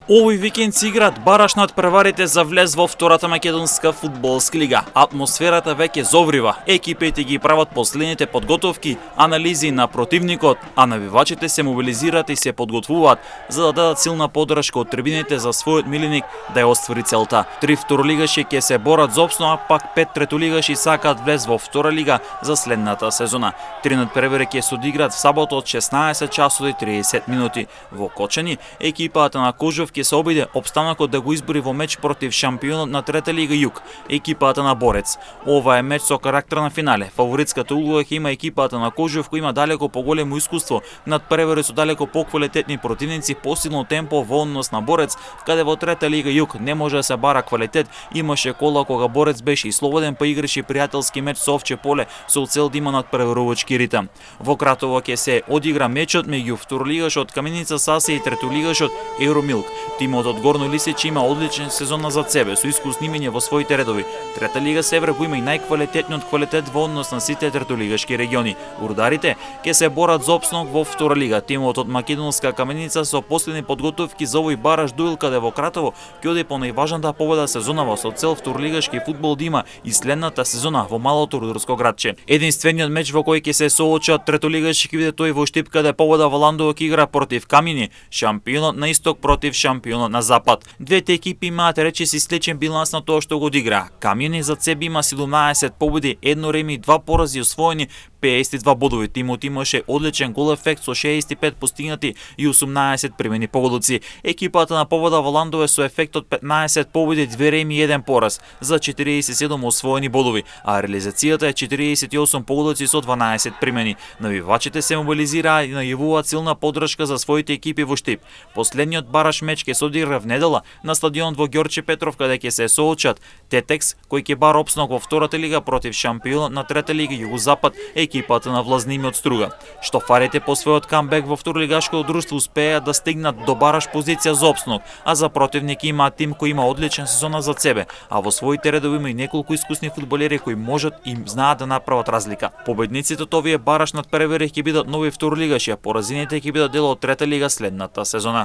Овој викенд се играат бараш надпреварите за влез во втората македонска фудбалска лига. Атмосферата веќе зоврива. Екипите ги прават последните подготовки, анализи на противникот, а навивачите се мобилизираат и се подготвуваат за да дадат силна поддршка од трибините за својот миленик да ја оствари целта. 3 второлигаши ќе се борат за опстан, а пак 5 третолигаши сакаат влез во втора лига за следната сезона. 3 надпревари ќе се одиграат в сабота од 16 часови 30 минути. Во Кочани екипата на Кожов ќе се обиде опстанокот да го избори во меч против шампионот на трета лига Југ, екипата на Борец. Ова е меч со карактер на финале. Фаворитската улога ќе има екипата на Кожов, кој има далеко поголемо искуство, надпревари со далеко поквалитетни противници, посилно темпо во однос на Борец, каде во трета лига Југ не може да се бара квалитет. Имаше кола кога Борец беше и слободен, па играше пријателски меч со Овче поле со цел да има надпреварувачки ритам. Во Кратово ќе се одигра мечот меѓу второлигашот Каменица Сасе и третолигашот Евромилк. Тимот од Горно Лисиче има одличен сезон зад себе со искусни имиња во своите редови. Трета лига Север го има и најквалитетниот квалитет во однос на сите третолигашки региони. Урдарите ќе се борат за опстанок во втора лига. Тимот од Македонска Каменица со последни подготовки за овој бараш дуел каде во Кратово ќе оди по најважната победа сезонава со цел второлигашки фудбал да има и следната сезона во малото рударско градче. Единствениот меч во кој ќе се соочат третолигаши ќе биде тој во Штип каде победа во Ландово ќе игра против Камјани, шампионот на Исток против шампионот на Запад. Двете екипи имаат речиси сличен биланс на тоа што го одигра. Камјани за себе има 17 победи, 1 реми, 2 порази освоени, 52 бодови. Тимот имаше одличен гол ефект со 65 постигнати и 18 примени погодоци. Екипата на победа во Ландово со ефект од 15 победи, 2 реми и 1 пораз за 47 освоени бодови, а реализацијата е 48 погодоци со 12 примени. Навивачите се мобилизираа и најавуваат силна поддршка за своите екипи во Штип. Последниот бараш меч ќе се одигра в недела на стадионот во Ѓорче Петров, каде ќе се соочат Тетекс, кој ќе бара опстанок во втората лига против шампионот на трета лига Југозапад, екипата на Влазними од Струга. Штофарите по својот камбек во второлигашкото друштво успеа да стигнат до бараш позиција за опстанок, а за противник има тим кој има одличен сезон зад себе, а во своите редови има и неколку искусни фудбалери кои можат и знаат да направат разлика. Победниците од овие бараш надпревари ќе бидат нови второлигаши, а поразените ќе бидат дел од трета лига следната сезона.